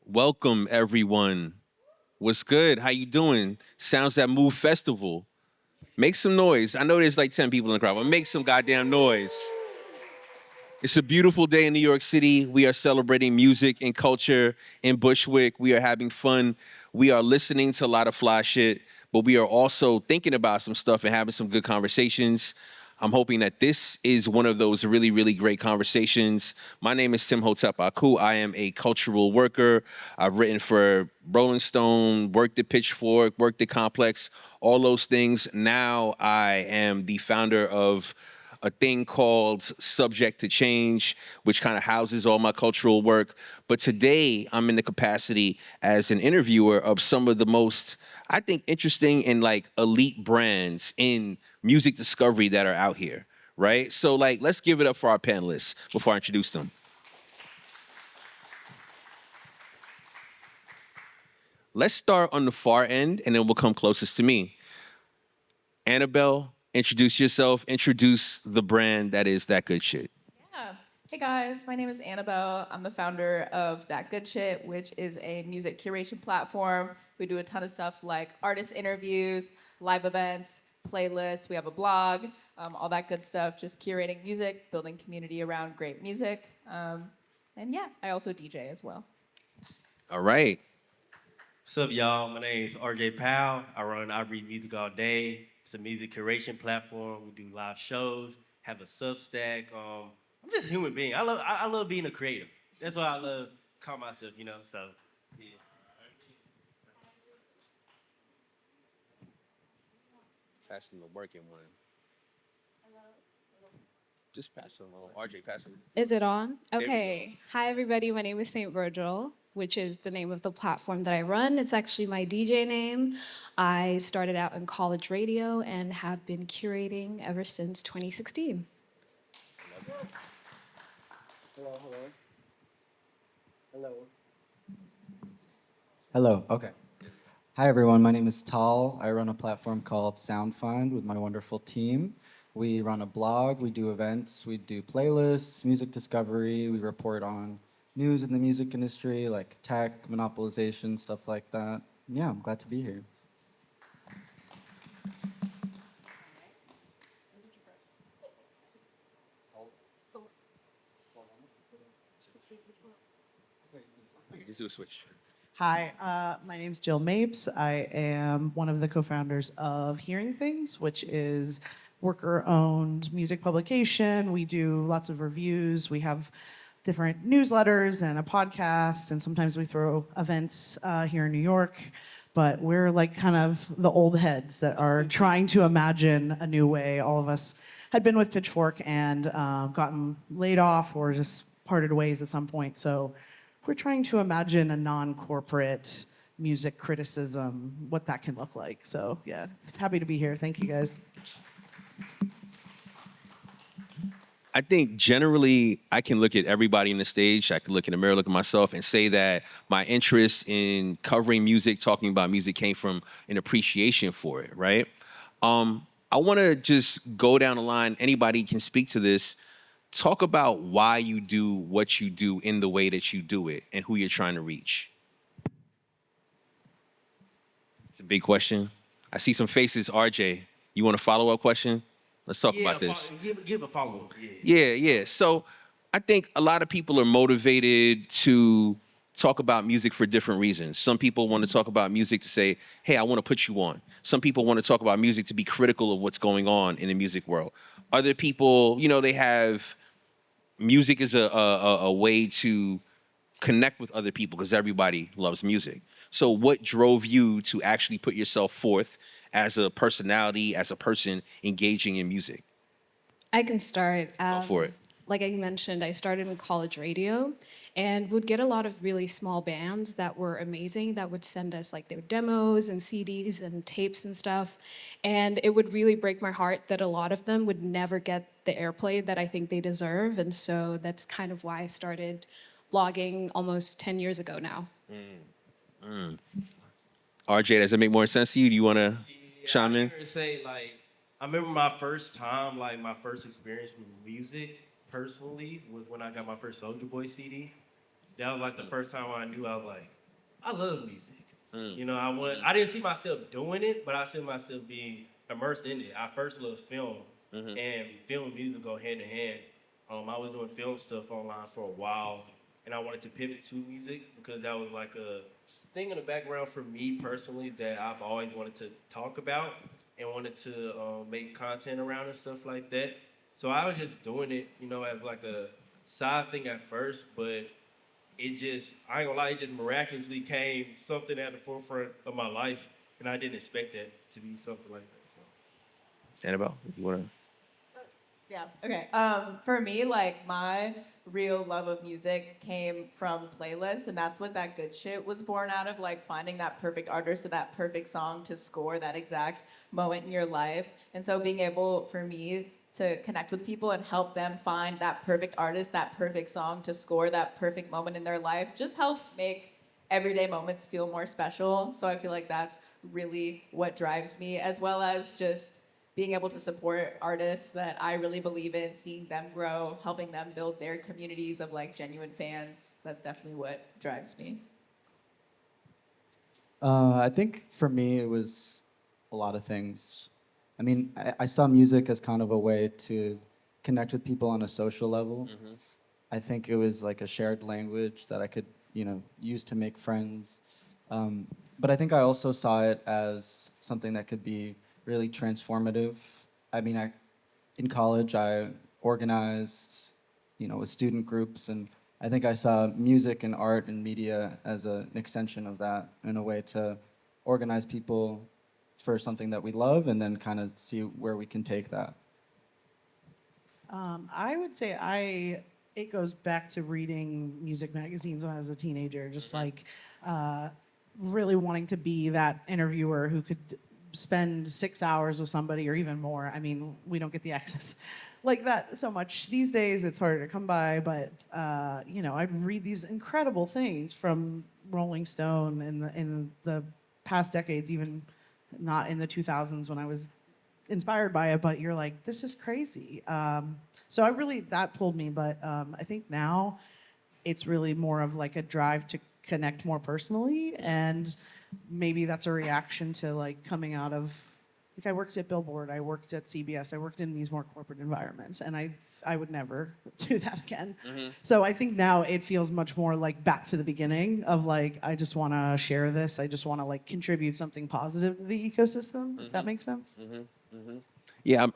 Welcome everyone. What's good? How you doing? Sounds that Move Festival. Make some noise. I know there's like 10 people in the crowd, but make some goddamn noise. It's a beautiful day in New York City. We are celebrating music and culture in Bushwick. We are having fun. We are listening to a lot of fly shit, but we are also thinking about some stuff and having some good conversations. I'm hoping that this is one of those really, really great conversations. My name is Tim Hotep Aku. I am a cultural worker. I've written for Rolling Stone, worked at Pitchfork, worked at Complex, all those things. Now I am the founder of a thing called Subject to Change, which kind of houses all my cultural work. But today I'm in the capacity as an interviewer of some of the most, I think, interesting and like elite brands in music discovery that are out here, right? So like, let's give it up for our panelists before I introduce them. Let's start on the far end and then we'll come closest to me. Annabelle, introduce yourself, introduce the brand that is That Good Shit. Yeah. Hey guys, my name is Annabelle. I'm the founder of That Good Shit, which is a music curation platform. We do a ton of stuff like artist interviews, live events, playlists. We have a blog, all that good stuff. Just curating music, building community around great music. And yeah, I also DJ as well. All right. What's up, y'all? My name is RJ Powell. I read music all day. It's a music curation platform. We do live shows, have a Substack. I'm just a human being. I love being a creative. That's why I love call myself, So yeah. Pass them the working one. Just pass them along. RJ, pass them. Is it on? There we go. Okay. Hi, everybody. My name is St. Virgil, which is the name of the platform that I run. It's actually my DJ name. I started out in college radio and have been curating ever since 2016. Hello. Okay. Hi, everyone. My name is Tal. I run a platform called SoundFind with my wonderful team. We run a blog, we do events, we do playlists, music discovery, we report on news in the music industry like tech, monopolization, stuff like that. Yeah, I'm glad to be here. Just do a switch. Hi, my name's Jill Mapes. I am one of the co-founders of Hearing Things, which is worker-owned music publication. We do lots of reviews. We have different newsletters and a podcast, and sometimes we throw events here in New York. But we're like kind of the old heads that are trying to imagine a new way. All of us had been with Pitchfork and gotten laid off or just parted ways at some point. So we're trying to imagine a non-corporate music criticism, what that can look like. So yeah, happy to be here. Thank you guys. I think generally I can look at everybody in the stage. I can look in the mirror, look at myself, and say that my interest in covering music, talking about music, came from an appreciation for it, right? I want to just go down the line. Anybody can speak to this. Talk about why you do what you do in the way that you do it and who you're trying to reach. It's a big question. I see some faces. RJ, you want a follow-up question? Let's talk about this. Give a follow up. Yeah. Yeah. So I think a lot of people are motivated to talk about music for different reasons. Some people want to talk about music to say, hey, I want to put you on. Some people want to talk about music to be critical of what's going on in the music world. Other people, they have music is a way to connect with other people because everybody loves music. So what drove you to actually put yourself forth as a personality, as a person engaging in music? I can start. Go for it. Like I mentioned, I started in college radio and would get a lot of really small bands that were amazing that would send us like their demos and CDs and tapes and stuff. And it would really break my heart that a lot of them would never get the airplay that I think they deserve. And so that's kind of why I started blogging almost 10 years ago now. RJ, does it make more sense to you? Do you want to Yeah, chime in? I say I remember my first time, like my first experience with music personally was when I got my first Soldier Boy CD. That was like the first time I knew I was like, I love music. You know, I didn't see myself doing it, but I see myself being immersed in it. I first loved film, and film and music go hand in hand. I was doing film stuff online for a while, and I wanted to pivot to music because that was like a thing in the background for me personally that I've always wanted to talk about and wanted to make content around and stuff like that. So I was just doing it, you know, as like a side thing at first, but it just, I ain't gonna lie, it just miraculously came something at the forefront of my life, and I didn't expect that to be something like that. So. Annabelle, you wanna? Yeah. Okay. For me, like my real love of music came from playlists, and that's what that good shit was born out of. Like finding that perfect artist or that perfect song to score that exact moment in your life. And so being able for me to connect with people and help them find that perfect artist, that perfect song to score that perfect moment in their life just helps make everyday moments feel more special. So I feel like that's really what drives me, as well as just being able to support artists that I really believe in, seeing them grow, helping them build their communities of like genuine fans. That's definitely what drives me. I think for me, it was a lot of things. I mean, I saw music as kind of a way to connect with people on a social level. I think it was like a shared language that I could, use to make friends. But I think I also saw it as something that could be really transformative. I mean, in college, I organized, with student groups, and I think I saw music and art and media as an extension of that in a way to organize people for something that we love and then kind of see where we can take that. I would say it goes back to reading music magazines when I was a teenager, just like really wanting to be that interviewer who could spend 6 hours with somebody or even more. I mean, we don't get the access like that so much these days. It's harder to come by, but I'd read these incredible things from Rolling Stone in the past decades, even not in the 2000s when I was inspired by it, but you're like, this is crazy. So that pulled me, but I think now it's really more of like a drive to connect more personally, and maybe that's a reaction to like coming out of like I worked at Billboard, I worked at CBS, I worked in these more corporate environments, and I would never do that again. So I think now it feels much more like back to the beginning of like I just want to share this, I just want to like contribute something positive to the ecosystem, if that makes sense. Yeah,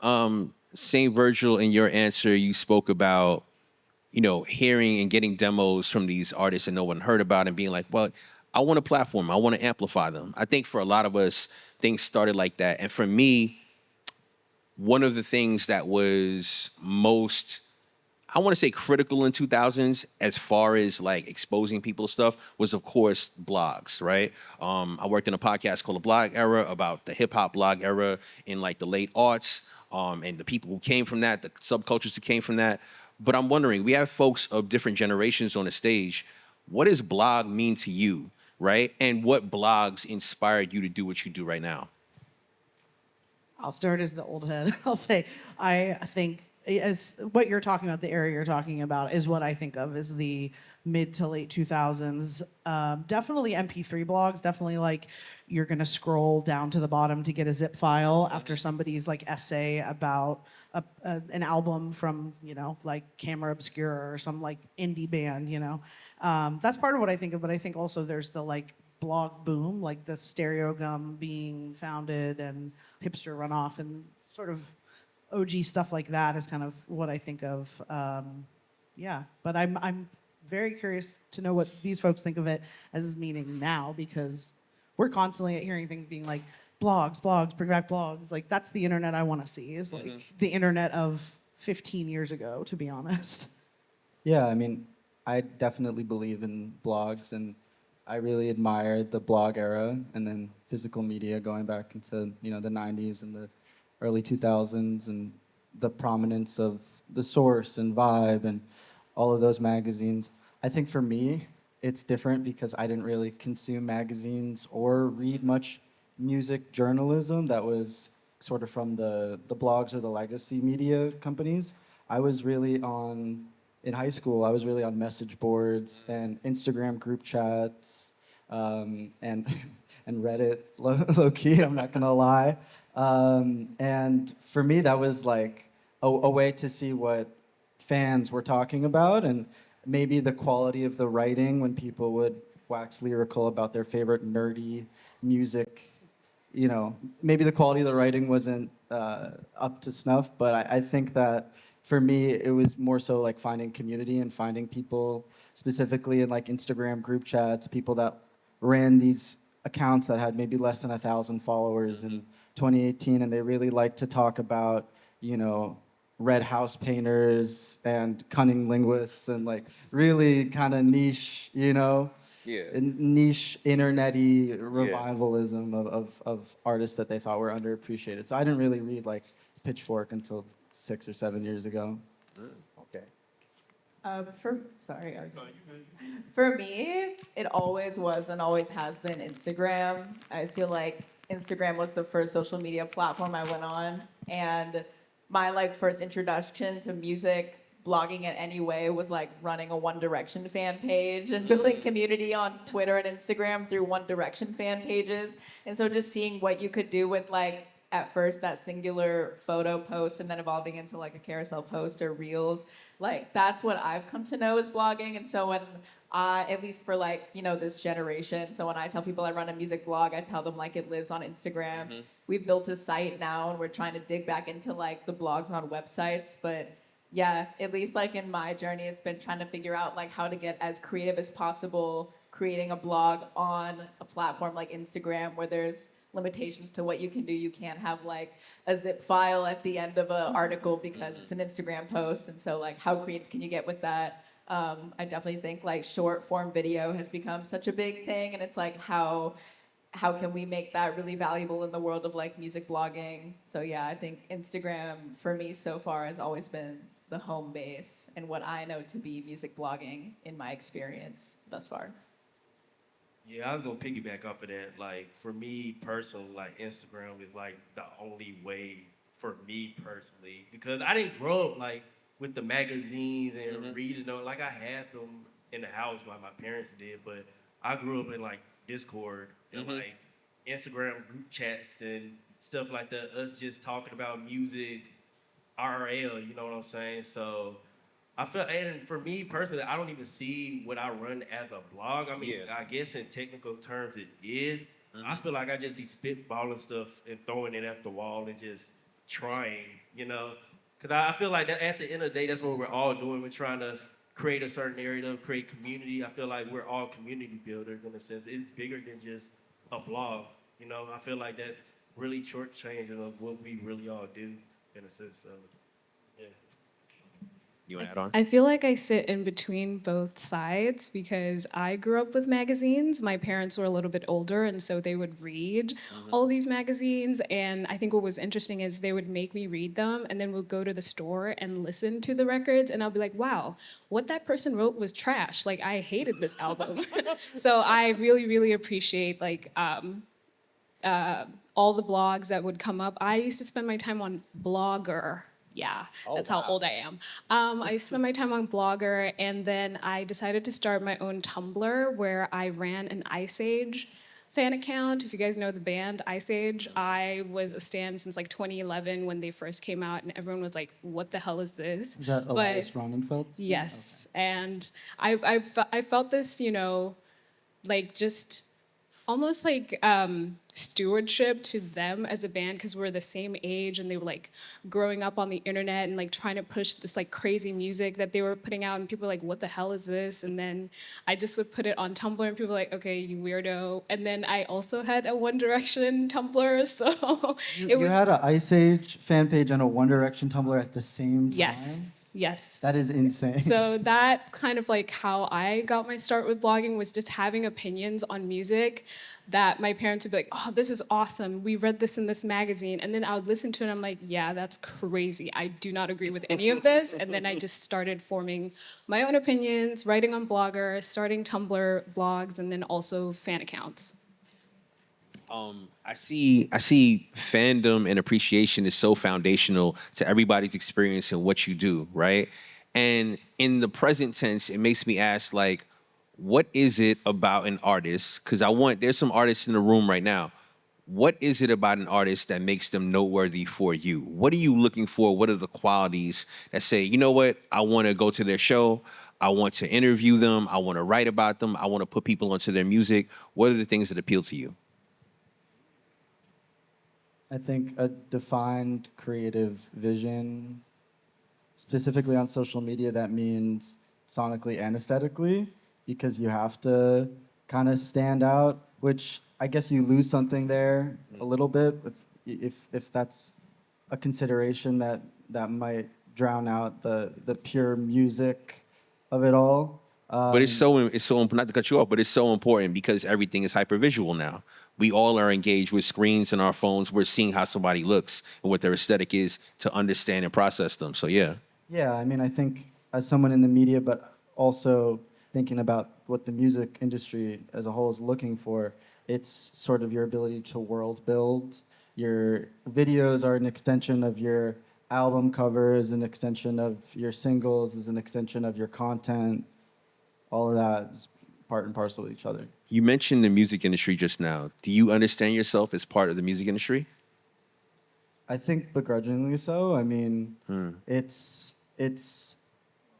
Saint Virgil, in your answer, you spoke about, hearing and getting demos from these artists that no one heard about and being like, well, I want a platform. I want to amplify them. I think for a lot of us, things started like that. And for me, one of the things that was most, I want to say, critical in 2000s as far as like exposing people to stuff was, of course, blogs, right? I worked in a podcast called The Blog Era about the hip hop blog era in like the late aughts, and the people who came from that, the subcultures who came from that. But I'm wondering, we have folks of different generations on the stage. What does blog mean to you, right? And what blogs inspired you to do what you do right now? I'll start as the old head. I'll say I think as what you're talking about, the area you're talking about, is what I think of as the mid to late 2000s. Definitely MP3 blogs. Definitely like you're gonna scroll down to the bottom to get a zip file after somebody's like essay about an album from like Camera Obscura or some like indie band. That's part of what I think of. But I think also there's the like blog boom, like the Stereo Gum being founded and Hipster Runoff and sort of OG stuff like that is kind of what I think of. Yeah, but I'm very curious to know what these folks think of it as meaning now, because we're constantly hearing things being like blogs, bring back blogs. Like that's the internet I want to see, is like the internet of 15 years ago, to be honest. Yeah, I mean, I definitely believe in blogs, and I really admire the blog era and then physical media going back into the 90s and the early 2000s, and the prominence of The Source and Vibe and all of those magazines. I think for me, it's different because I didn't really consume magazines or read much music journalism that was sort of from the blogs or the legacy media companies. I was really in high school, I was really on message boards and Instagram group chats, and and Reddit low key. I'm not gonna lie. And for me, that was like a way to see what fans were talking about, and maybe the quality of the writing when people would wax lyrical about their favorite nerdy music. Maybe the quality of the writing wasn't up to snuff, but I think that for me, it was more so like finding community and finding people specifically in like Instagram group chats, people that ran these accounts that had maybe less than 1,000 followers in 2018, and they really liked to talk about, you know, red house painters and cunning linguists and like really kind of niche, Yeah. niche internet-y revivalism of artists that they thought were underappreciated. So I didn't really read like Pitchfork until 6 or 7 years ago. Okay. Sorry, for me, it always was and always has been Instagram. I feel like Instagram was the first social media platform I went on, and my like first introduction to music, blogging in any way, was like running a One Direction fan page and building community on Twitter and Instagram through One Direction fan pages. And so just seeing what you could do with like at first that singular photo post and then evolving into like a carousel post or reels, like that's what I've come to know as blogging. And so when at least for like, this generation, so when I tell people I run a music blog, I tell them like it lives on Instagram. We've built a site now and we're trying to dig back into like the blogs on websites. But yeah, at least like in my journey, it's been trying to figure out like how to get as creative as possible, creating a blog on a platform like Instagram where there's limitations to what you can do. You can't have like a zip file at the end of an article because it's an Instagram post. And so like how creative can you get with that? I definitely think like short form video has become such a big thing, and it's like how can we make that really valuable in the world of like music blogging? So yeah, I think Instagram for me so far has always been the home base and what I know to be music blogging in my experience thus far. Yeah, I was gonna piggyback off of that. Like for me personally, like Instagram is like the only way for me personally because I didn't grow up like with the magazines and reading them. Like I had them in the house, my parents did, but I grew up in like Discord and like Instagram group chats and stuff like that. Us just talking about music, RL. You know what I'm saying? So I feel, and for me personally, I don't even see what I run as a blog. I mean, Yeah. I guess in technical terms it is. I feel like I just be spitballing stuff and throwing it at the wall and just trying, you know? Because I feel like that at the end of the day, that's what we're all doing. We're trying to create a certain area, create community. I feel like we're all community builders in a sense. It's bigger than just a blog, you know? I feel like that's really shortchanging of what we really all do in a sense. So, yeah. You want to add on? I feel like I sit in between both sides because I grew up with magazines. My parents were a little bit older, and so they would read all these magazines. And I think what was interesting is they would make me read them, and then we'd go to the store and listen to the records. And I'll be like, wow, what that person wrote was trash. Like, I hated this album. So I really, really appreciate, like, all the blogs that would come up. I used to spend my time on Blogger. Yeah, that's how old I am. I spent my time on Blogger, and then I decided to start my own Tumblr where I ran an Ice Age fan account. If you guys know the band Ice Age, I was a stan since like 2011 when they first came out, and everyone was like, "What the hell is this?" Is that Elias Ronenfeld? Yes, and I felt this, like just almost like stewardship to them as a band because we're the same age and they were like growing up on the internet and like trying to push this like crazy music that they were putting out and people were like, what the hell is this? And then I just would put it on Tumblr and people were like, okay, you weirdo. And then I also had a One Direction Tumblr, so You had an Ice Age fan page and a One Direction Tumblr at the same time? Yes. That is insane. So that kind of like how I got my start with blogging was just having opinions on music that my parents would be like, oh, this is awesome. We read this in this magazine. And then I would listen to it and I'm like, yeah, that's crazy. I do not agree with any of this. And then I just started forming my own opinions, writing on Blogger, starting Tumblr blogs, and then also fan accounts. I see fandom and appreciation is so foundational to everybody's experience and what you do, right? And in the present tense, it makes me ask like, what is it about an artist? Because there's some artists in the room right now. What is it about an artist that makes them noteworthy for you? What are you looking for? What are the qualities that say, you know what, I want to go to their show, I want to interview them, I want to write about them, I want to put people onto their music? What are the things that appeal to you? I think a defined creative vision, specifically on social media, that means sonically and aesthetically, because you have to kind of stand out, which I guess you lose something there a little bit if that's a consideration that might drown out the pure music of it all. But it's so not to cut you off, but it's so important because everything is hypervisual now. We all are engaged with screens and our phones. We're seeing how somebody looks and what their aesthetic is to understand and process them. So yeah. Yeah, I mean, I think as someone in the media, but also thinking about what the music industry as a whole is looking for, it's sort of your ability to world build. Your videos are an extension of your album covers, an extension of your singles, is an extension of your content. All of that is part and parcel with each other. You mentioned the music industry just now. Do you understand yourself as part of the music industry? I think begrudgingly so. I mean, it's.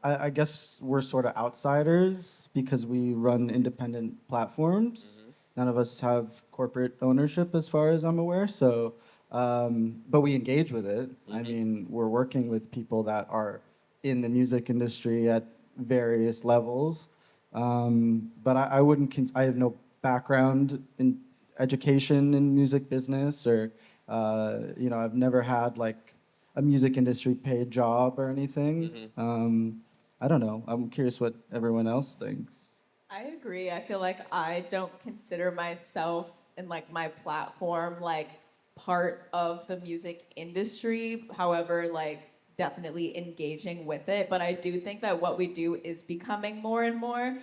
I guess we're sort of outsiders because we run independent platforms. None of us have corporate ownership, as far as I'm aware. So, but we engage with it. I mean, we're working with people that are in the music industry at various levels. But I wouldn't. I have no background in education in music business, or I've never had like a music industry paid job or anything. I don't know. I'm curious what everyone else thinks. I agree. I feel like I don't consider myself and like my platform like part of the music industry. However, like definitely engaging with it. But I do think that what we do is becoming more and more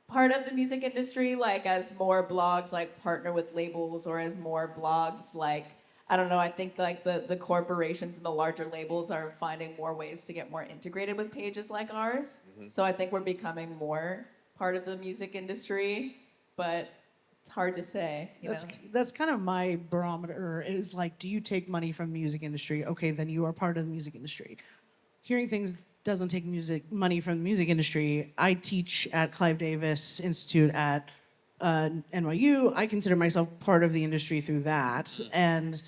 part of the music industry, like as more blogs like partner with labels or as more blogs like I don't know, I think like the corporations and the larger labels are finding more ways to get more integrated with pages like ours. So I think we're becoming more part of the music industry, but it's hard to say, you know. That's kind of my barometer is like, do you take money from the music industry? Okay, then you are part of the music industry. Hearing Things doesn't take money from the music industry. I teach at Clive Davis Institute at NYU. I consider myself part of the industry through that, and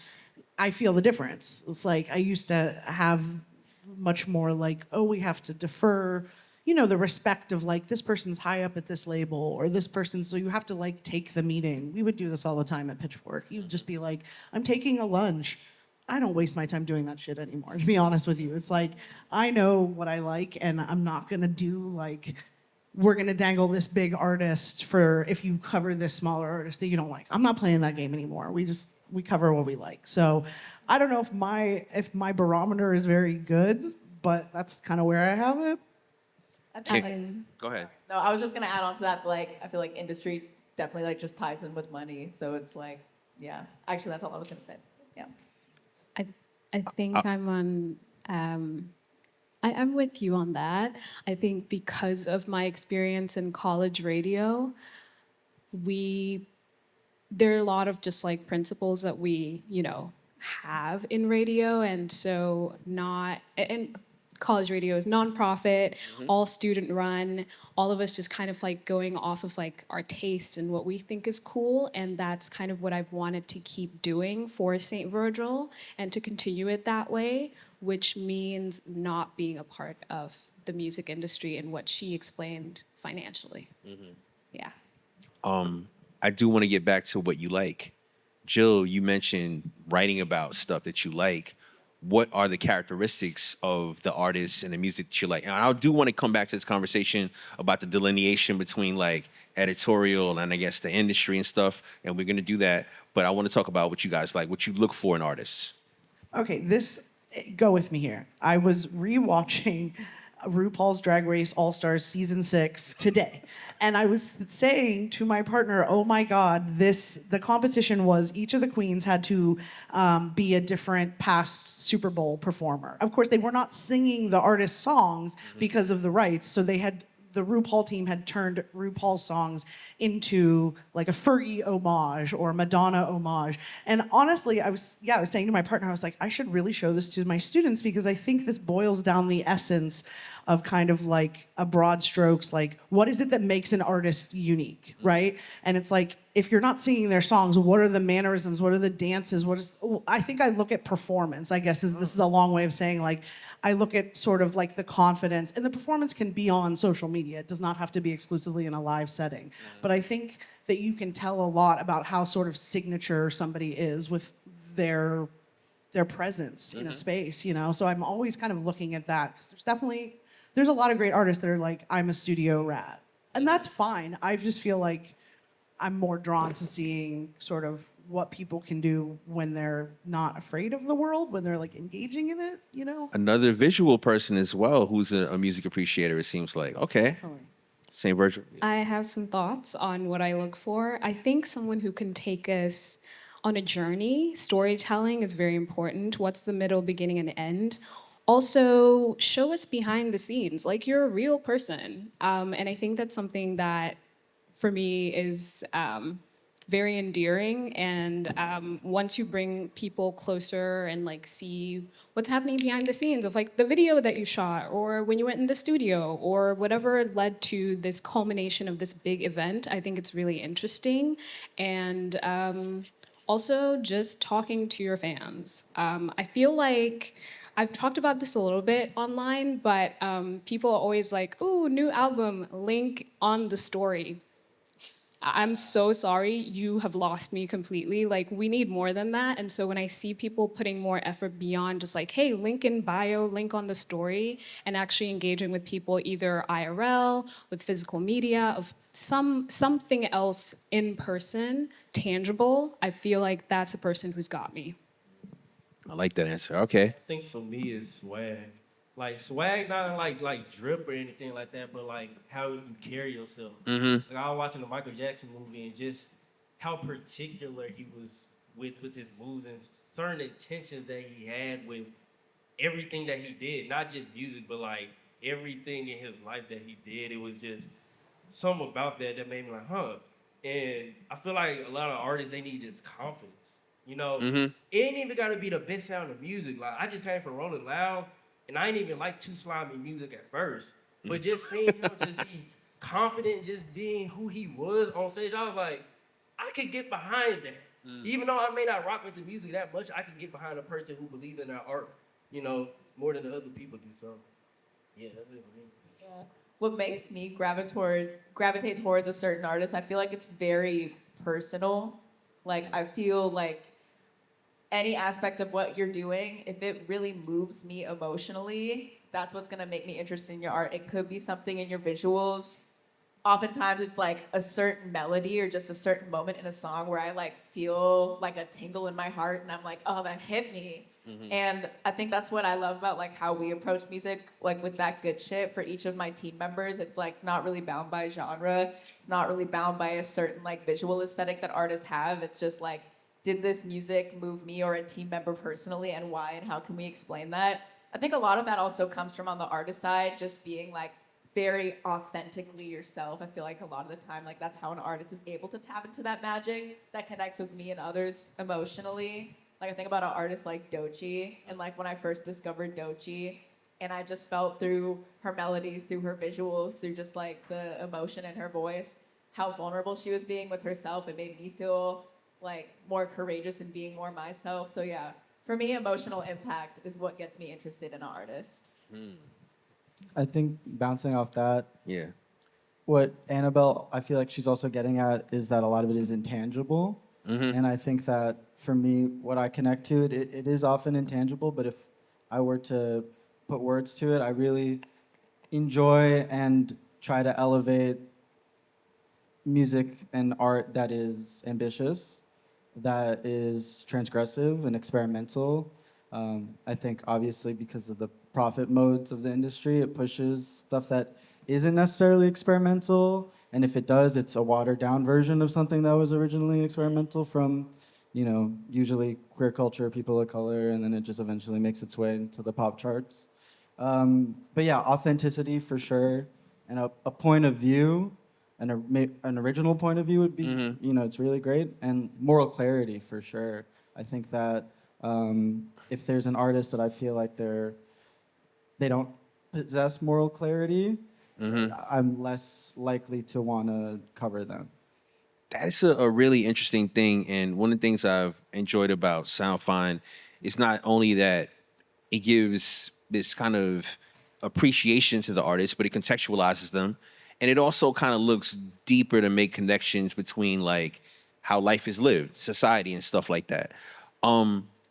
I feel the difference. It's like I used to have much more like, oh, we have to defer, the respect of like this person's high up at this label or this person, so you have to like take the meeting. We would do this all the time at Pitchfork. You'd just be like, I'm taking a lunch. I don't waste my time doing that shit anymore, to be honest with you. It's like, I know what I like, and I'm not gonna do like, we're gonna dangle this big artist for if you cover this smaller artist that you don't like. I'm not playing that game anymore. We cover what we like. So I don't know if my barometer is very good, but that's kind of where I have it. I think, like, Go ahead. no, I was just gonna add on to that, like I feel like industry definitely like just ties in with money. So it's like, yeah. Actually that's all I was gonna say. Yeah. I think I'm on. I'm with you on that. I think because of my experience in college radio, there are a lot of just like principles that we have in radio, and so not and college radio is nonprofit, all student run, all of us just kind of like going off of like our taste and what we think is cool, and that's kind of what I've wanted to keep doing for St. Virgil and to continue it that way, which means not being a part of the music industry and what she explained financially. Yeah. I do want to get back to what you like. Jill, you mentioned writing about stuff that you like. What are the characteristics of the artists and the music that you like? And I do want to come back to this conversation about the delineation between like editorial and I guess the industry and stuff. And we're going to do that. But I want to talk about what you guys like, what you look for in artists. Okay, go with me here. I was rewatching RuPaul's Drag Race All Stars season 6 today, and I was saying to my partner, "Oh my God, the competition was each of the queens had to be a different past Super Bowl performer. Of course, they were not singing the artist's songs because of the rights, so they had." the RuPaul team had turned RuPaul songs into like a Fergie homage or Madonna homage. And honestly, I was saying to my partner, I was like, I should really show this to my students because I think this boils down the essence of kind of like a broad strokes, like what is it that makes an artist unique, right? And it's like, if you're not singing their songs, what are the mannerisms? What are the dances? I think I look at performance, I guess this is a long way of saying like, I look at sort of like the confidence, and the performance can be on social media. It does not have to be exclusively in a live setting. But I think that you can tell a lot about how sort of signature somebody is with their presence in a space, you know? So I'm always kind of looking at that, because there's a lot of great artists that are like, I'm a studio rat. And that's fine. I just feel like I'm more drawn to seeing sort of what people can do when they're not afraid of the world, when they're like engaging in it, you know? Another visual person as well who's a music appreciator, it seems like. Okay. Definitely. Same virtual. I have some thoughts on what I look for. I think someone who can take us on a journey. Storytelling is very important. What's the middle, beginning, and end? Also, show us behind the scenes, like you're a real person. And I think that's something that, for me, is very endearing. And once you bring people closer and like see what's happening behind the scenes of like the video that you shot, or when you went in the studio, or whatever led to this culmination of this big event, I think it's really interesting. And also just talking to your fans. I feel like I've talked about this a little bit online, but people are always like, "Ooh, new album, link on the story." I'm so sorry, you have lost me completely. Like, we need more than that. And so when I see people putting more effort beyond just like, hey, link in bio, link on the story, and actually engaging with people either IRL, with physical media, of something else in person, tangible, I feel like that's a person who's got me. I like that answer. Okay. I think for me it's swag. Like swag, not like drip or anything like that, but like how you carry yourself. Like I was watching the Michael Jackson movie and just how particular he was with his moves and certain intentions that he had with everything that he did, not just music, but like everything in his life that he did. It was just something about that made me like, huh. And I feel like a lot of artists, they need just confidence. You know, it ain't even got to be the best sound of music. Like I just came from Rolling Loud, and I ain't even like too slimy music at first. But just seeing him just be confident, just being who he was on stage, I was like, I could get behind that. Even though I may not rock with the music that much, I can get behind a person who believes in their art, you know, more than the other people do. So, yeah, that's it for me. Yeah. What makes me gravitate towards a certain artist, I feel like it's very personal. Like I feel like any aspect of what you're doing, if it really moves me emotionally, that's what's gonna make me interested in your art. It could be something in your visuals. Oftentimes it's like a certain melody or just a certain moment in a song where I like feel like a tingle in my heart and I'm like, oh, that hit me. And I think that's what I love about like how we approach music, like with that good shit for each of my team members. It's like not really bound by genre. It's not really bound by a certain like visual aesthetic that artists have. It's just like, did this music move me or a team member personally, and why, and how can we explain that? I think a lot of that also comes from on the artist side, just being like very authentically yourself. I feel like a lot of the time, like that's how an artist is able to tap into that magic that connects with me and others emotionally. Like I think about an artist like Doechii, and like when I first discovered Doechii, and I just felt through her melodies, through her visuals, through just like the emotion in her voice, how vulnerable she was being with herself. It made me feel like more courageous and being more myself. So yeah, for me, emotional impact is what gets me interested in an artist. I think bouncing off that, Yeah. what Annabelle, I feel like she's also getting at is that a lot of it is intangible. And I think that for me, what I connect to, it is often intangible, but if I were to put words to it, I really enjoy and try to elevate music and art that is ambitious, that is transgressive and experimental. I think obviously because of the profit modes of the industry, it pushes stuff that isn't necessarily experimental. And if it does, it's a watered down version of something that was originally experimental from, usually queer culture, people of color, and then it just eventually makes its way into the pop charts. But yeah, authenticity for sure. And a point of view, an original point of view would be, it's really great. And moral clarity for sure. I think that if there's an artist that I feel like they don't possess moral clarity, I'm less likely to want to cover them. That's a really interesting thing. And one of the things I've enjoyed about Soundfind is not only that it gives this kind of appreciation to the artist, but it contextualizes them. And it also kind of looks deeper to make connections between like how life is lived, society, and stuff like that.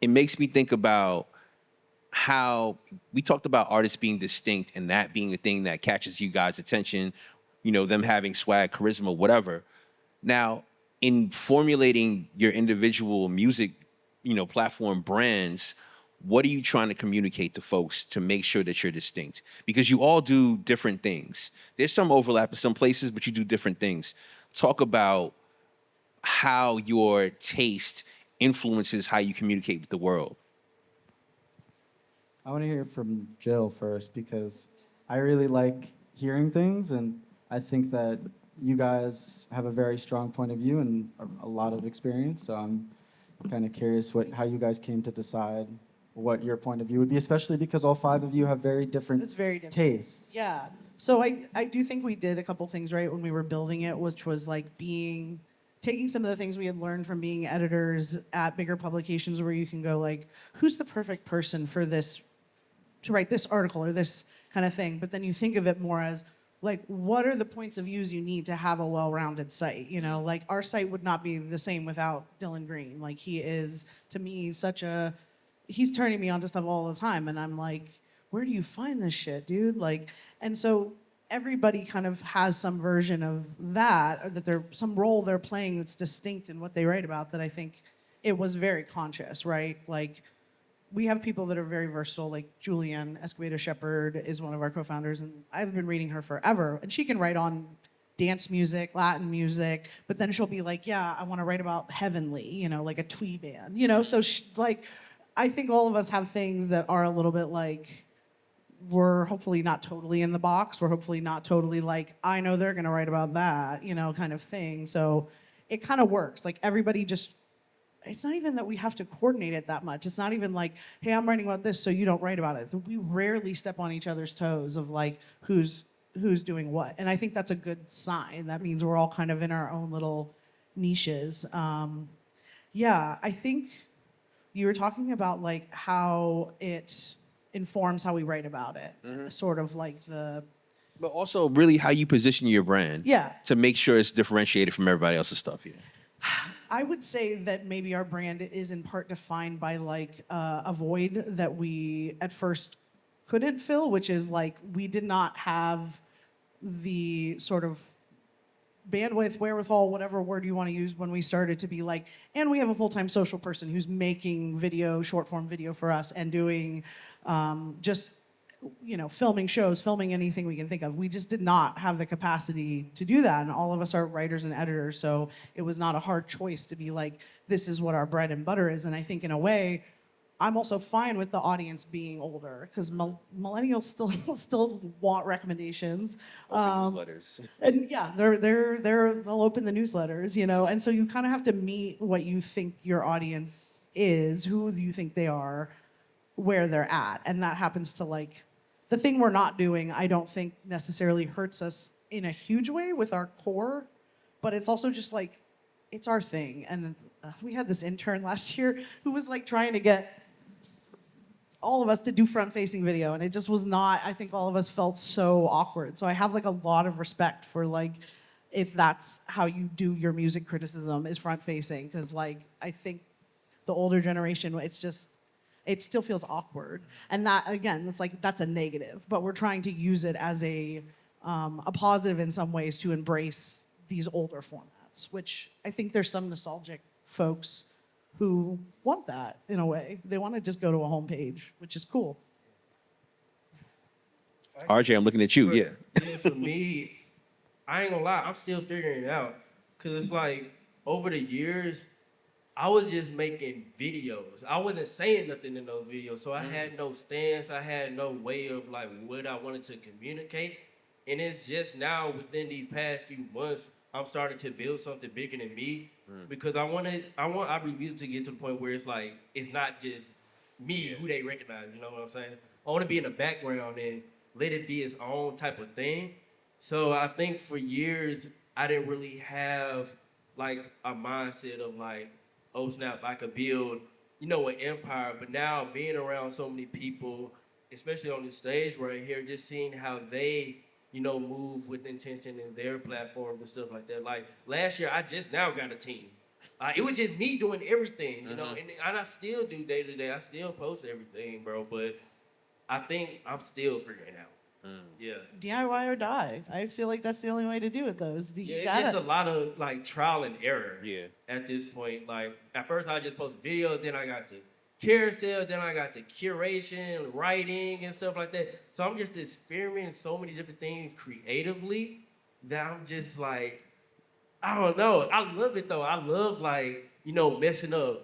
It makes me think about how we talked about artists being distinct and that being the thing that catches you guys' attention, them having swag, charisma, whatever. Now, in formulating your individual music, platform brands, what are you trying to communicate to folks to make sure that you're distinct? Because you all do different things. There's some overlap in some places, but you do different things. Talk about how your taste influences how you communicate with the world. I want to hear from Jill first because I really like hearing things, and I think that you guys have a very strong point of view and a lot of experience. So I'm kind of curious how you guys came to decide what your point of view would be, especially because all five of you have very different It's very different. tastes. Yeah. So I do think we did a couple things right when we were building it, which was like taking some of the things we had learned from being editors at bigger publications where you can go like, who's the perfect person for this, to write this article or this kind of thing. But then you think of it more as like, what are the points of views you need to have a well-rounded site? Like our site would not be the same without Dylan Green. Like he is, to me, he's turning me on to stuff all the time. And I'm like, where do you find this shit, dude? Like, and so everybody kind of has some version of that, or that some role they're playing that's distinct in what they write about, that I think it was very conscious, right? Like, we have people that are very versatile, like Julianne Escobedo Shepherd is one of our co-founders, and I've been reading her forever. And she can write on dance music, Latin music, but then she'll be like, yeah, I want to write about Heavenly, like a twee band, So I think all of us have things that are a little bit like, we're hopefully not totally in the box. We're hopefully not totally like, I know they're going to write about that, kind of thing. So it kind of works. Like everybody just, it's not even that we have to coordinate it that much. It's not even like, hey, I'm writing about this, so you don't write about it. We rarely step on each other's toes of like who's doing what. And I think that's a good sign. That means we're all kind of in our own little niches. Yeah, I think you were talking about like how it informs how we write about it. Sort of like But also really how you position your brand. Yeah. To make sure it's differentiated from everybody else's stuff. Yeah. I would say that maybe our brand is in part defined by like a void that we at first couldn't fill, which is like we did not have the sort of bandwidth, wherewithal, whatever word you want to use, when we started to be like, and we have a full-time social person who's making video, short form video for us and doing just filming shows, filming anything we can think of. We just did not have the capacity to do that. And all of us are writers and editors. So it was not a hard choice to be like, this is what our bread and butter is. And I think in a way, I'm also fine with the audience being older because millennials still want recommendations. Newsletters. And yeah, they'll open the newsletters, And so you kind of have to meet what you think your audience is, who you think they are, where they're at. And that happens to like, the thing we're not doing, I don't think necessarily hurts us in a huge way with our core, but it's also just like, it's our thing. And we had this intern last year who was like trying to get all of us to do front-facing video, and it just was not, I think all of us felt so awkward. So I have like a lot of respect for like, if that's how you do your music criticism is front-facing, because like, I think the older generation, it still feels awkward. And that, again, it's like, that's a negative, but we're trying to use it as a positive in some ways to embrace these older formats, which I think there's some nostalgic folks who want that in a way. They want to just go to a homepage, which is cool. RJ, I'm looking at you. Yeah. Yeah, for me, I ain't gonna lie, I'm still figuring it out. Cause it's like over the years, I was just making videos. I wasn't saying nothing in those videos, so I had no stance. I had no way of like what I wanted to communicate. And it's just now within these past few months, I'm starting to build something bigger than me because I want Aubrey Music to get to the point where it's like it's not just me who they recognize. You know what I'm saying? I want to be in the background and let it be its own type of thing. So I think for years I didn't really have like a mindset of like, oh snap, I could build, an empire. But now being around so many people, especially on the stage right here, just seeing how they, move with intention in their platforms and stuff like that. Like last year, I just now got a team. It was just me doing everything, and I still do day to day. I still post everything, bro. But I think I'm still figuring it out. Yeah. DIY or die. I feel like that's the only way to do it, though. Yeah, You it's just gotta. a lot of like trial and error. Yeah. At this point, like at first I just posted videos, then I got to carousel, then I got to curation, writing, and stuff like that. So I'm just experimenting so many different things creatively that I'm just like, I don't know. I love it though. I love like messing up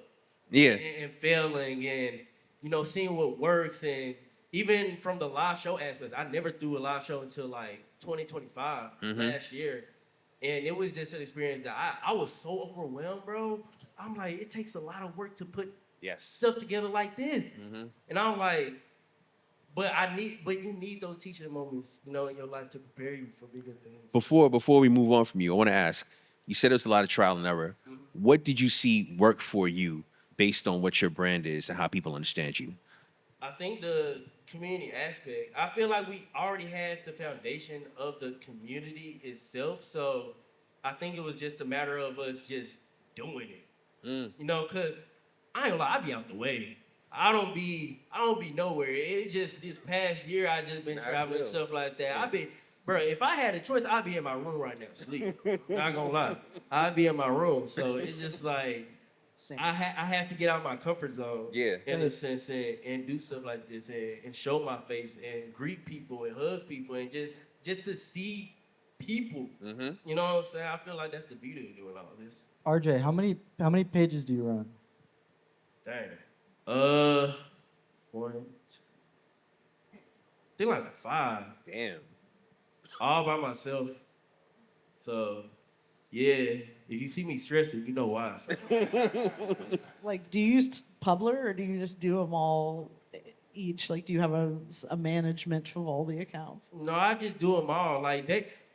Yeah. and failing and seeing what works and even from the live show aspect. I never threw a live show until like 2025 last year, and it was just an experience that I was so overwhelmed, bro. I'm like, it takes a lot of work to put Yes. stuff together like this, and I'm like, but you need those teaching moments, in your life to prepare you for bigger things. Before we move on from you, I want to ask. You said there's a lot of trial and error. What did you see work for you based on what your brand is and how people understand you? I think the community aspect, I feel like we already had the foundation of the community itself. So I think it was just a matter of us just doing it. Cause I ain't gonna lie, I be out the way. I don't be nowhere. It just this past year I just been traveling and stuff like that. I been bro, if I had a choice, I'd be in my room right now, sleep. Not gonna lie. I'd be in my room. So it's just like Same. I have to get out of my comfort zone, Yeah. in a sense, and do stuff like this, and show my face and greet people and hug people and just to see people. You know what I'm saying? I feel like that's the beauty of doing all this. RJ, how many pages do you run? Dang. One, two, I think like 5, Damn. all by myself. So yeah, if you see me stressing, you know why. Like, do you use Publer or do you just do them all each? Like, do you have a management of all the accounts? No, I just do them all. Like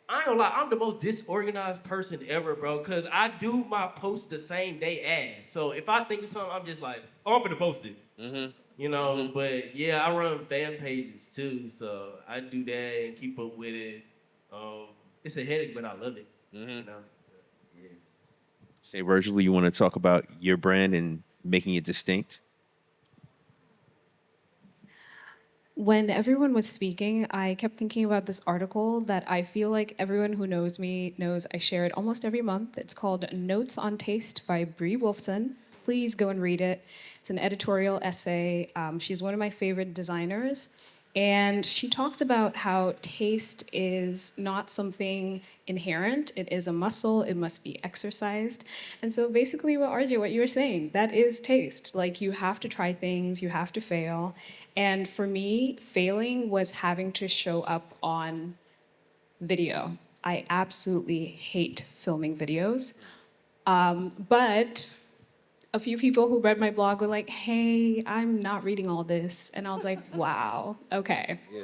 I ain't gonna lie, I'm the most disorganized person ever, bro. Cause I do my post the same day as. So if I think of something, I'm just like, oh, I'm gonna post it. But yeah, I run fan pages too, so I do that and keep up with it. It's a headache, but I love it. Yeah. Say, Virgil, you want to talk about your brand and making it distinct? When everyone was speaking, I kept thinking about this article that I feel like everyone who knows me knows I share it almost every month. It's called Notes on Taste by Brie Wolfson. Please go and read it. It's an editorial essay. She's one of my favorite designers. And she talks about how taste is not something inherent. It is a muscle. It must be exercised. And so basically what RJ, what you were saying, that is taste. Like you have to try things, you have to fail. And for me, failing was having to show up on video. I absolutely hate filming videos. But a few people who read my blog were like, hey, I'm not reading all this. And I was like, wow, okay. Yeah.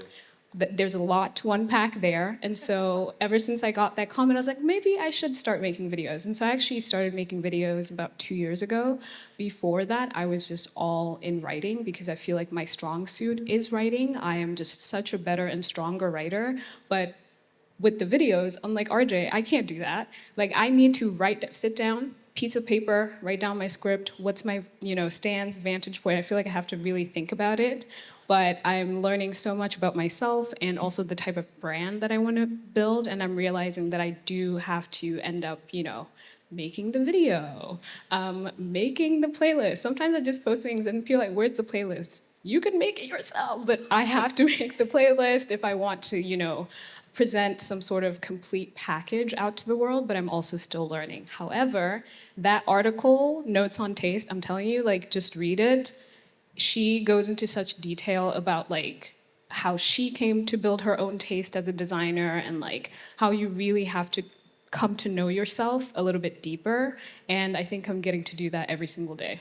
There's a lot to unpack there. And so ever since I got that comment, I was like, maybe I should start making videos. And so I actually started making videos about 2 years ago. Before that, I was just all in writing because I feel like my strong suit is writing. I am just such a better and stronger writer. But with the videos, unlike RJ, I can't do that. Like I need to sit down, piece of paper, write down my script, what's my, stance, vantage point. I feel like I have to really think about it. But I'm learning so much about myself and also the type of brand that I want to build. And I'm realizing that I do have to end up, making the video, making the playlist. Sometimes I just post things and feel like, where's the playlist? You can make it yourself, but I have to make the playlist if I want to, present some sort of complete package out to the world, but I'm also still learning. However, that article, Notes on Taste, I'm telling you, like, just read it. She goes into such detail about, like, how she came to build her own taste as a designer, and like how you really have to come to know yourself a little bit deeper. And I think I'm getting to do that every single day.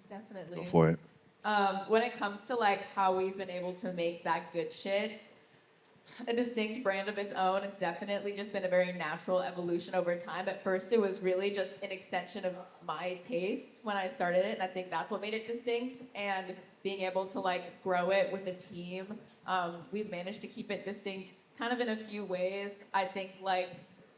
Definitely. Go for it. When it comes to like how we've been able to make that good shit a distinct brand of its own, it's definitely just been a very natural evolution over time. At first, it was really just an extension of my taste when I started it, and I think that's what made it distinct. And being able to like grow it with a team, we've managed to keep it distinct kind of in a few ways. I think like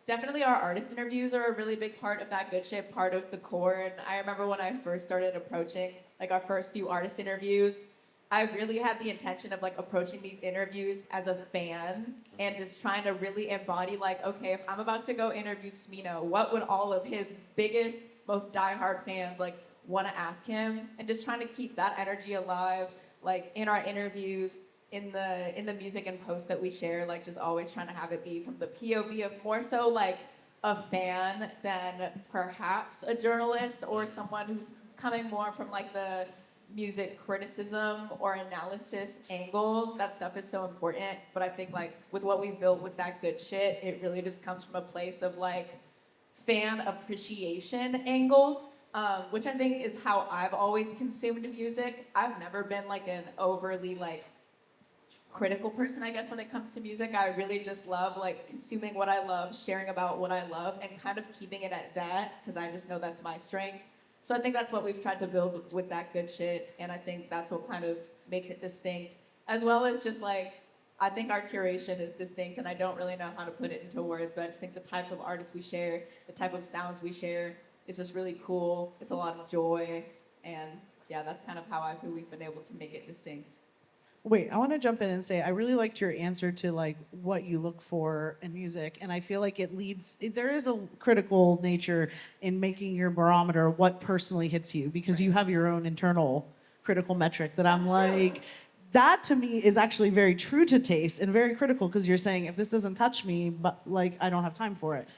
definitely our artist interviews are a really big part of that good shit, part of the core. And I remember when I first started approaching like our first few artist interviews, I really had the intention of like approaching these interviews as a fan and just trying to really embody like, okay, if I'm about to go interview Smino, what would all of his biggest, most diehard fans like want to ask him? And just trying to keep that energy alive, like in our interviews, in the music and posts that we share, like just always trying to have it be from the POV of more so like a fan than perhaps a journalist or someone who's coming more from like the music criticism or analysis angle. That stuff is so important, but I think like with what we've built with that good shit, it really just comes from a place of like fan appreciation angle, which I think is how I've always consumed music. I've never been like an overly like critical person, I guess, when it comes to music. I really just love like consuming what I love, sharing about what I love, and kind of keeping it at that because I just know that's my strength. So I think that's what we've tried to build with that good shit, and I think that's what kind of makes it distinct, as well as just like I think our curation is distinct, and I don't really know how to put it into words, but I just think the type of artists we share, the type of sounds we share, is just really cool. It's a lot of joy, and yeah, that's kind of how I feel we've been able to make it distinct. Wait, I want to jump in and say I really liked your answer to like what you look for in music, and I feel like it leads. There is a critical nature in making your barometer what personally hits you because you have your own internal critical metric that I'm like. That to me is actually very true to taste and very critical because you're saying if this doesn't touch me, but like I don't have time for it.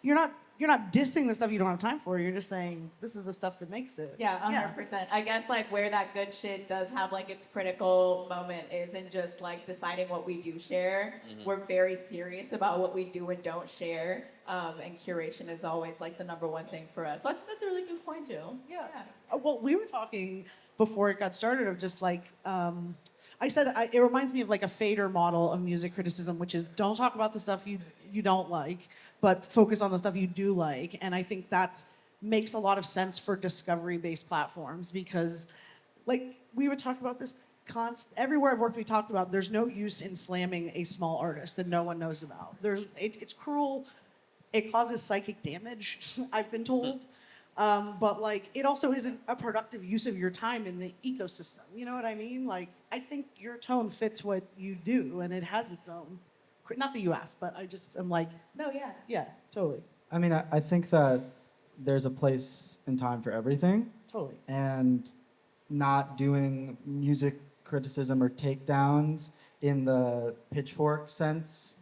You're not you're not dissing the stuff you don't have time for. You're just saying this is the stuff that makes it. Yeah, 100%. I guess like where that good shit does have like its critical moment is in just like deciding what we do share. We're very serious about what we do and don't share, and curation is always like the number one thing for us. So I think that's a really good point, Jill. Yeah. Well, we were talking before it got started of just like, I said it reminds me of like a fader model of music criticism, which is don't talk about the stuff you don't like, but focus on the stuff you do like. And I think that makes a lot of sense for discovery-based platforms because, like, we would talk about this everywhere I've worked, we talked about there's no use in slamming a small artist that no one knows about. It's cruel. It causes psychic damage, I've been told. But like, it also isn't a productive use of your time in the ecosystem. You know what I mean? Like, I think your tone fits what you do, and it has its own. Not that you asked, but I just am like, No, yeah. yeah, totally, I mean, I think that there's a place and time for everything, totally. and not doing music criticism or takedowns in the pitchfork sense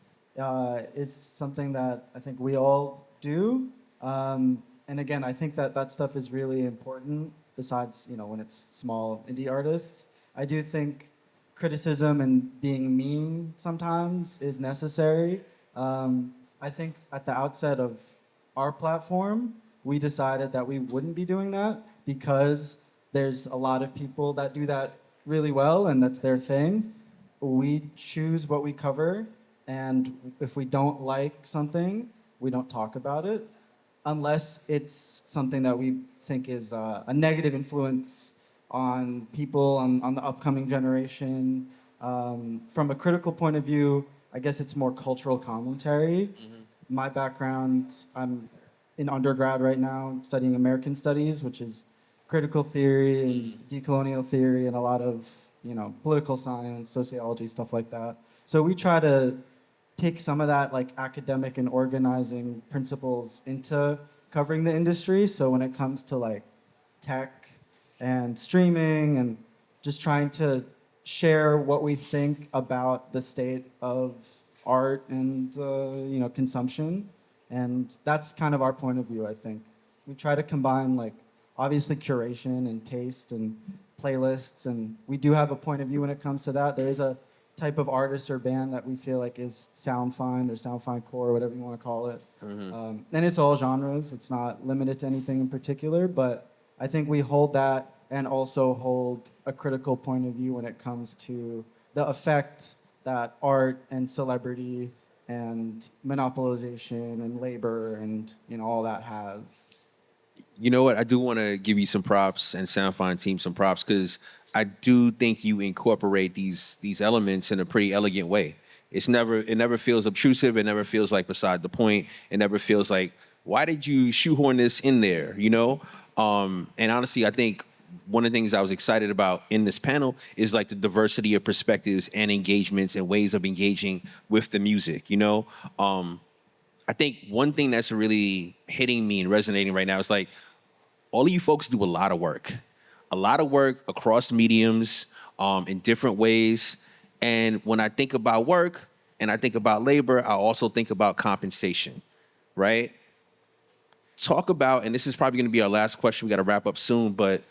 is something that I think we all do. And again, I think that that stuff is really important. Besides, you know, when it's small indie artists, I do think criticism and being mean sometimes is necessary. I think at the outset of our platform, we decided that we wouldn't be doing that because there's a lot of people that do that really well and that's their thing. We choose what we cover, and if we don't like something, we don't talk about it unless it's something that we think is a negative influence on people, on the upcoming generation. From a critical point of view, I guess it's more cultural commentary. My background, I'm in undergrad right now studying American Studies, which is critical theory and decolonial theory and a lot of, you know, political science, sociology, stuff like that. So we try to take some of that like academic and organizing principles into covering the industry. So when it comes to like tech and streaming and just trying to share what we think about the state of art and you know, consumption, and that's kind of our point of view. I think we try to combine like obviously curation and taste and playlists, and we do have a point of view when it comes to that. There is a type of artist or band that we feel like is sound fine or sound fine core, whatever you want to call it. And it's all genres. It's not limited to anything in particular, but I think we hold that and also hold a critical point of view when it comes to the effect that art and celebrity and monopolization and labor and all that has. You know what? I do want to give you some props and Soundfine team some props because I do think you incorporate these elements in a pretty elegant way. It never feels obtrusive. It never feels like beside the point. It never feels like why did you shoehorn this in there? And honestly, I think one of the things I was excited about in this panel is like the diversity of perspectives and engagements and ways of engaging with the music. I think one thing that's really hitting me and resonating right now is like all of you folks do a lot of work across mediums in different ways. And when I think about work and I think about labor, I also think about compensation, right? Talk about, and this is probably going to be our last question. We got to wrap up soon, but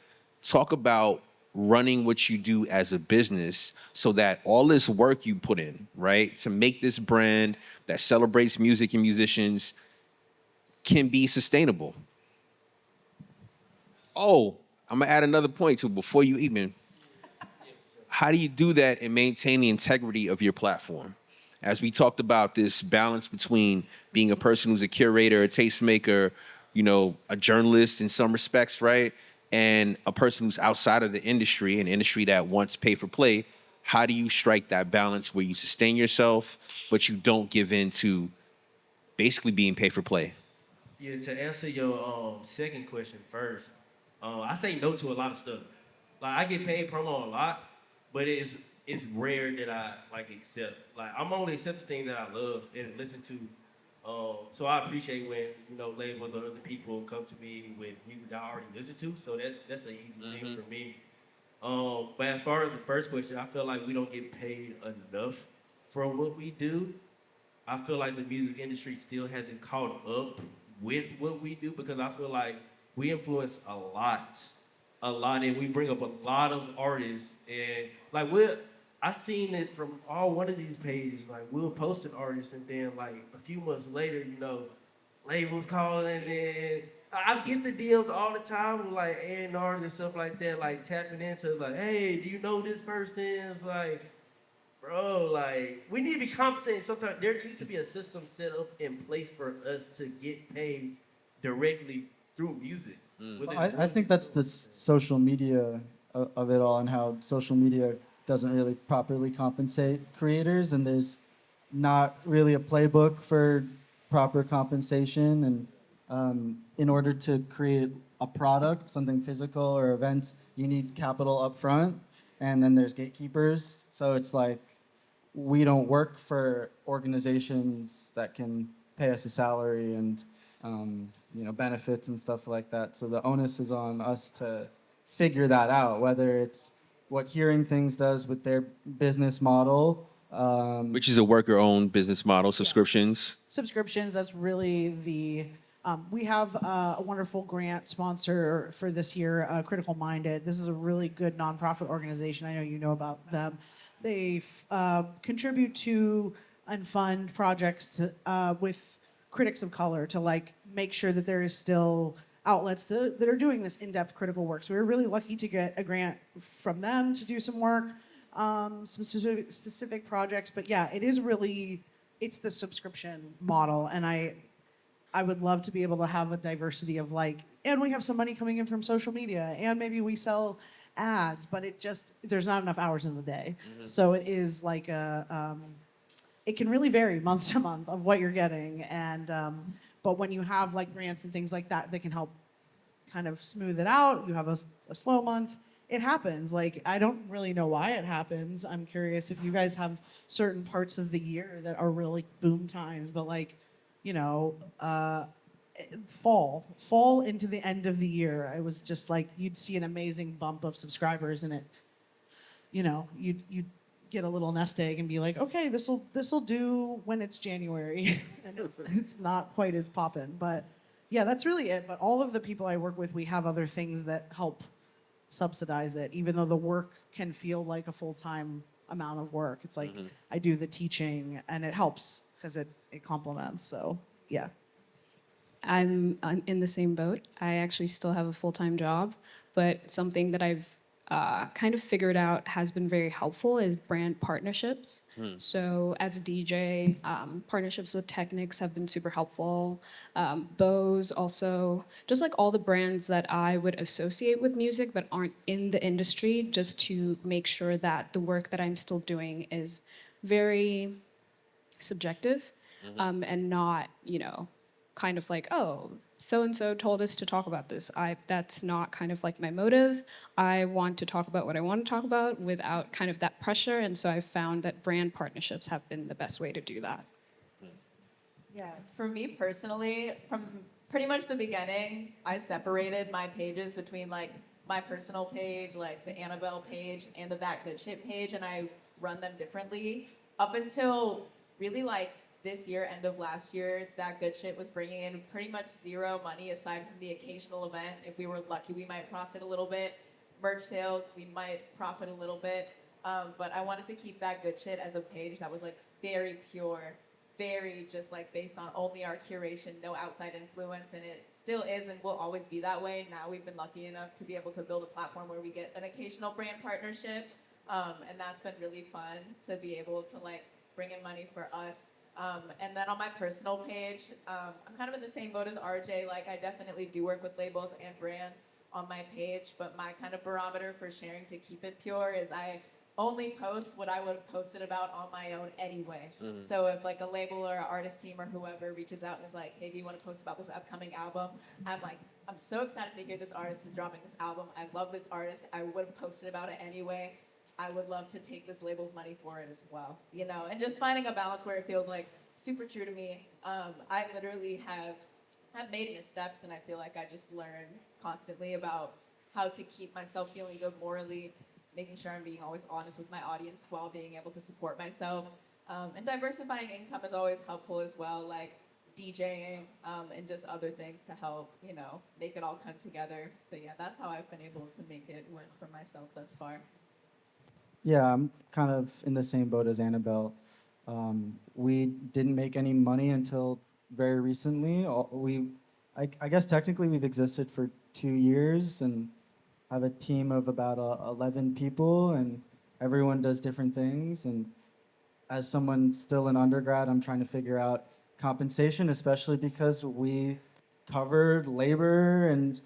talk about running what you do as a business so that all this work you put in, right, to make this brand that celebrates music and musicians can be sustainable. Oh, I'm gonna add another point too before you even. How do you do that and maintain the integrity of your platform? As we talked about this balance between being a person who's a curator, a tastemaker, a journalist in some respects, right? And a person who's outside of the industry, an industry that wants pay for play. How do you strike that balance where you sustain yourself, but you don't give in to basically being pay for play? Yeah, to answer your second question first, I say no to a lot of stuff. Like I get paid promo a lot, but it's rare that I like accept. Like I'm only accepting things that I love and listen to. So I appreciate when labels or other people come to me with music that I already listen to. So that's an easy thing for me. But as far as the first question, I feel like we don't get paid enough for what we do. I feel like the music industry still hasn't caught up with what we do because I feel like we influence a lot, and we bring up a lot of artists. And like I seen it from all one of these pages. Like we'll post an artist, and then like a few months later, labels calling, and then I get the DMs all the time, with, like A&R and stuff like that, like tapping into like, hey, do you know this person? It's like bro, like we need to be compensated. Sometimes there needs to be a system set up in place for us to get paid directly through music. I think that's the social media of it all, and how social media doesn't really properly compensate creators, and there's not really a playbook for proper compensation. And in order to create a product, something physical or events, you need capital up front, and then there's gatekeepers. So it's like we don't work for organizations that can pay us a salary and benefits and stuff like that. So the onus is on us to figure that out, whether it's what Hearing Things does with their business model. Which is a worker-owned business model, subscriptions. Subscriptions, that's really we have a wonderful grant sponsor for this year, Critical Minded. This is a really good nonprofit organization. I know you know about them. They contribute to and fund projects with critics of color to like make sure that there is still outlets that are doing this in-depth critical work. So we were really lucky to get a grant from them to do some work, some specific projects. But yeah, it's the subscription model, and I would love to be able to have a diversity of and we have some money coming in from social media, and maybe we sell ads, but there's not enough hours in the day. Mm-hmm. So it is like it can really vary month to month of what you're getting, and but when you have like grants and things like that can help kind of smooth it out. You have a slow month. It happens. Like I don't really know why it happens. I'm curious if you guys have certain parts of the year that are really boom times, but fall into the end of the year, I was just like you'd see an amazing bump of subscribers, and you'd get a little nest egg and be like, okay, this'll do when it's January, and it's not quite as poppin', but yeah, that's really it. But all of the people I work with, we have other things that help subsidize it, even though the work can feel like a full-time amount of work. It's like I do the teaching and it helps because it complements. So yeah. I'm in the same boat. I actually still have a full-time job, but something that I've kind of figured out has been very helpful is brand partnerships. So as a DJ, partnerships with Technics have been super helpful. Bose also, just like all the brands that I would associate with music but aren't in the industry, just to make sure that the work that I'm still doing is very subjective, and not, kind of like, oh, so and so told us to talk about this. That's not kind of like my motive. I want to talk about what I want to talk about without kind of that pressure, and so I've found that brand partnerships have been the best way to do that. Yeah, for me personally, from pretty much the beginning, I separated my pages between like my personal page, like the Annabelle page, and the That Good Shit page, and I run them differently up until really like this year, end of last year. That Good Shit was bringing in pretty much zero money aside from the occasional event. If we were lucky, we might profit a little bit. Merch sales, we might profit a little bit. But I wanted to keep That Good Shit as a page that was like very pure, very just like based on only our curation, no outside influence, and it still is and will always be that way. Now we've been lucky enough to be able to build a platform where we get an occasional brand partnership, and that's been really fun to be able to like bring in money for us. And then on my personal page, I'm kind of in the same boat as RJ. Like I definitely do work with labels and brands on my page, but my kind of barometer for sharing to keep it pure is I only post what I would have posted about on my own anyway. So if like a label or an artist team or whoever reaches out and is like, hey, do you want to post about this upcoming album? I'm like, I'm so excited to hear this artist is dropping this album. I love this artist. I would have posted about it anyway. I would love to take this label's money for it as well, and just finding a balance where it feels like super true to me. I literally have made missteps, and I feel like I just learn constantly about how to keep myself feeling good morally, making sure I'm being always honest with my audience while being able to support myself. And diversifying income is always helpful as well, like DJing, and just other things to help, make it all come together. But yeah, that's how I've been able to make it work for myself thus far. Yeah, I'm kind of in the same boat as Annabelle. We didn't make any money until very recently. I guess technically we've existed for 2 years and have a team of about 11 people, and everyone does different things. And as someone still an undergrad, I'm trying to figure out compensation, especially because we covered labor and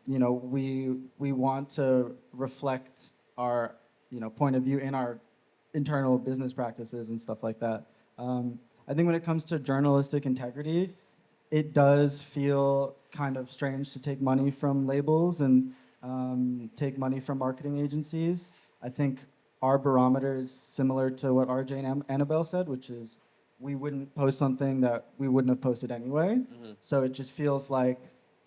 we want to reflect our point of view in our internal business practices and stuff like that. I think when it comes to journalistic integrity, it does feel kind of strange to take money from labels and take money from marketing agencies. I think our barometer is similar to what RJ and Annabelle said, which is we wouldn't post something that we wouldn't have posted anyway. So it just feels like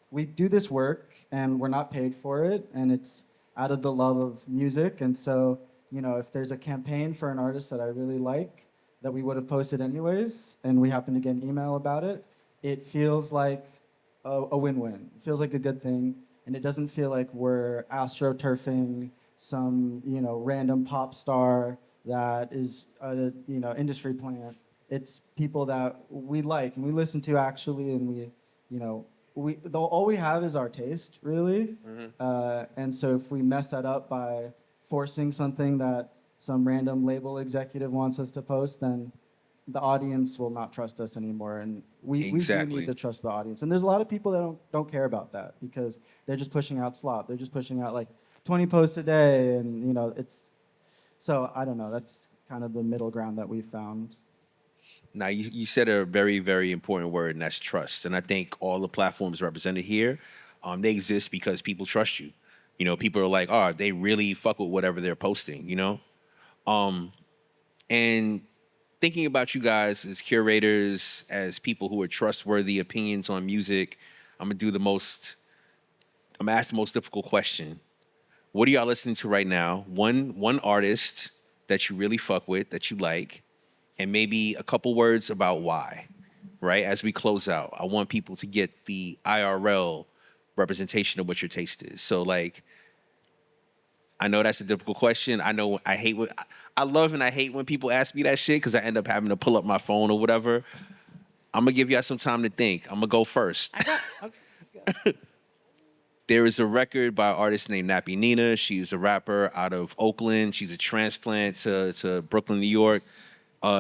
we do this work and we're not paid for it, and it's out of the love of music. And so, if there's a campaign for an artist that I really like that we would have posted anyways, and we happen to get an email about it, it feels like a win-win. It feels like a good thing, and it doesn't feel like we're astroturfing some random pop star that is a industry plant. It's people that we like and we listen to actually, and all we have is our taste really. And so if we mess that up by forcing something that some random label executive wants us to post, then the audience will not trust us anymore, and we do Exactly. need to trust the audience. And there's a lot of people that don't care about that because they're just pushing out slop. They're just pushing out like 20 posts a day, and it's so I don't know. That's kind of the middle ground that we've found. Now, you said a very, very important word, and that's trust. And I think all the platforms represented here, they exist because people trust you. People are like, oh, they really fuck with whatever they're posting. And thinking about you guys as curators, as people who are trustworthy opinions on music, I'm gonna ask the most difficult question. What are y'all listening to right now? One artist that you really fuck with, that you like, and maybe a couple words about why, right? As we close out, I want people to get the IRL representation of what your taste is. So like, I know that's a difficult question. I know I hate what I love and I hate when people ask me that shit because I end up having to pull up my phone or whatever. I'm gonna give y'all some time to think. I'm gonna go first. I got. Okay. There is a record by an artist named Nappy Nina. She's a rapper out of Oakland. She's a transplant to Brooklyn, New York.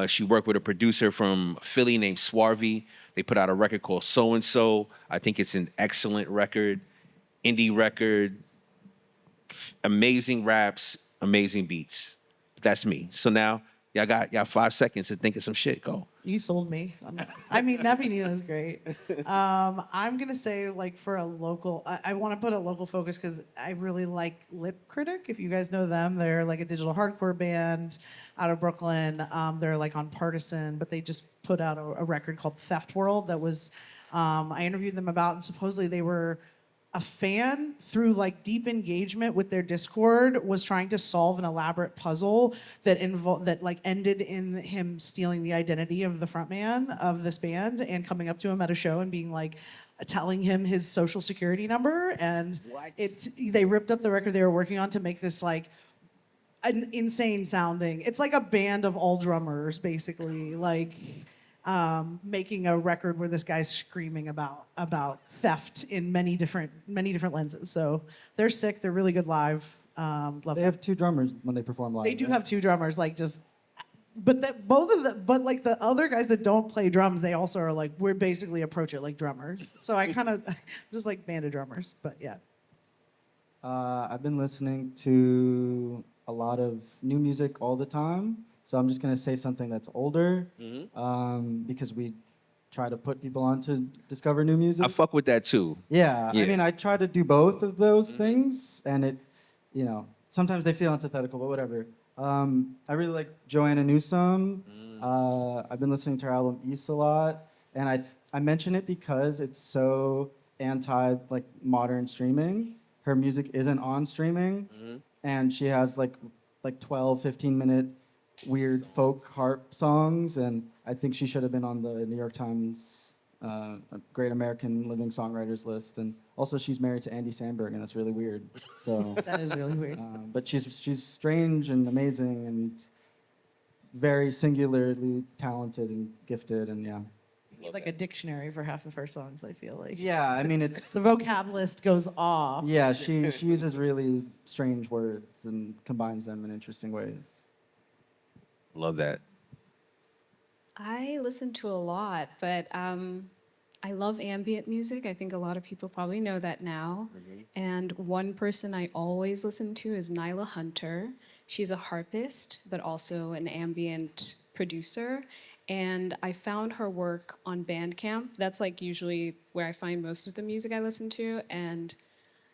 She worked with a producer from Philly named Swarvy. They put out a record called So and So. I think it's an excellent record, indie record, amazing raps, amazing beats. That's me. So now y'all got 5 seconds to think of some shit. Go. You sold me. I mean, Nappy Nina is great. I'm gonna say like for a local, I want to put a local focus because I really like Lip Critic. If you guys know them, they're like a digital hardcore band out of Brooklyn. They're like on Partisan, but they just put out a record called Theft World that was. I interviewed them about, and supposedly they were a fan through like deep engagement with their Discord was trying to solve an elaborate puzzle that like ended in him stealing the identity of the frontman of this band and coming up to him at a show and being like telling him his social security number, and they ripped up the record they were working on to make this like an insane sounding. It's like a band of all drummers basically, like making a record where this guy's screaming about theft in many different lenses. So they're sick. They're really good live. Love They them. have two drummers when they perform live. They do right? have two drummers, like just. But that both of the but like the other guys that don't play drums, they also are like we're basically approach it like drummers. So I kind of just like band of drummers. But yeah. I've been listening to a lot of new music all the time, so I'm just gonna say something that's older, because we try to put people on to discover new music. I fuck with that too. Yeah, Yeah. I mean, I try to do both of those things, and it, sometimes they feel antithetical, but whatever. I really like Joanna Newsom. I've been listening to her album East a lot, and I mention it because it's so anti like modern streaming. Her music isn't on streaming, and she has like 12, 15-minute weird folk harp songs, and I think she should have been on the New York Times Great American Living Songwriters list. And also, she's married to Andy Samberg, and that's really weird. So, That is really weird. but she's strange and amazing and very singularly talented and gifted, and yeah. You need like a dictionary for half of her songs, I feel like. Yeah, I mean it's The vocab list goes off. yeah. She uses really strange words and combines them in interesting ways. Love that. I listen to a lot, but I love ambient music. I think a lot of people probably know that now. And one person I always listen to is Nyla Hunter. She's a harpist, but also an ambient producer. And I found her work on Bandcamp. That's like usually where I find most of the music I listen to. And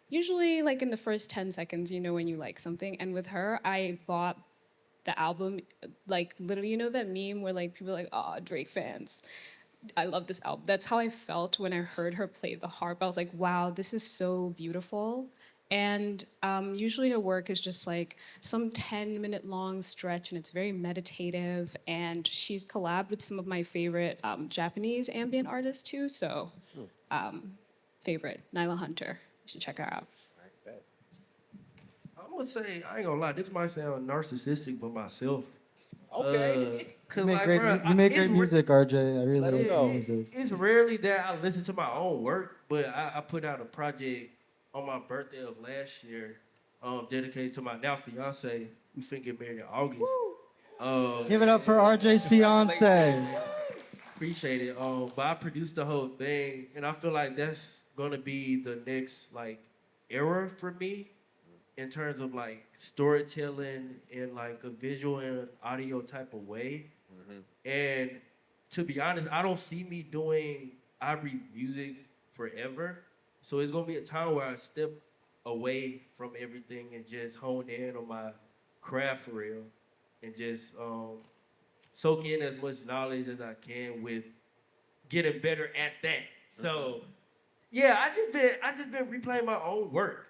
usually, like in the first 10 seconds, you know when you like something. And with her, I bought the album, like literally, you know that meme where like people are like, "Oh, Drake fans, I love this album." That's how I felt when I heard her play the harp. I was like, wow, this is so beautiful. And usually her work is just like some 10-minute long stretch, and it's very meditative. And she's collabed with some of my favorite Japanese ambient artists too. So, favorite, Nyla Hunter. You should check her out. I'm gonna say, I ain't gonna lie, this might sound narcissistic, but myself. You Cause make like, great, bruh, you make it's great music, RJ. I really Let like it your go. music. It's rarely that I listen to my own work, but I put out a project on my birthday of last year, dedicated to my now fiance, who finna get married in August. Give it up for RJ's fiance. Appreciate it. But I produced the whole thing, and I feel like that's gonna be the next like era for me in terms of like storytelling in like a visual and audio type of way. And to be honest, I don't see me doing Ivory music forever. So it's gonna be a time where I step away from everything and just hone in on my craft for real, and just soak in as much knowledge as I can with getting better at that. So yeah, I just been replaying my own work.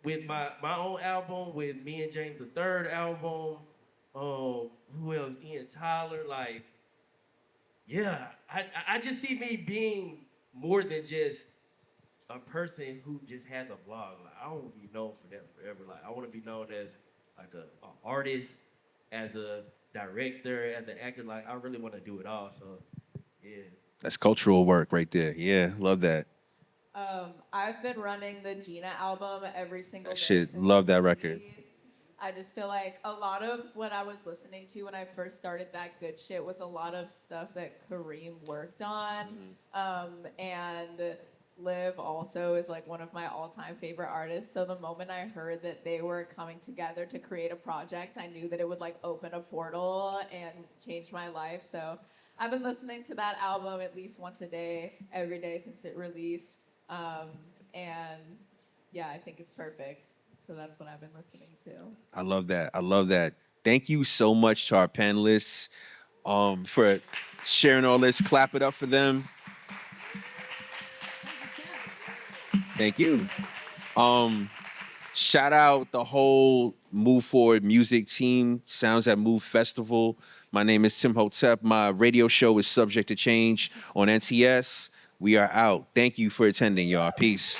With my own album, with me and James the Third album. Who else? Ian Tyler. Like, yeah, I just see me being more than just a person who just has a blog. Like I don't want to be known for that forever. Like I want to be known as like a artist, as a director, as an actor. Like I really want to do it all. So yeah. That's cultural work right there. Yeah, love that. I've been running the Gina album every single That day shit, since it love was that record. released. I just feel like a lot of what I was listening to when I first started that good shit was a lot of stuff that Kareem worked on. And Liv also is like one of my all-time favorite artists. So the moment I heard that they were coming together to create a project, I knew that it would like open a portal and change my life. So I've been listening to that album at least once a day, every day since it released. Um, and yeah, I think it's perfect. So that's what I've been listening to. I love that. I love that. Thank you so much to our panelists for sharing all this. Clap it up for them. Thank you. Shout out the whole Move Forward music team, Sounds That Move Festival. My name is Tim Hotep. My radio show is Subject to Change on NTS. We are out. Thank you for attending, y'all. Peace.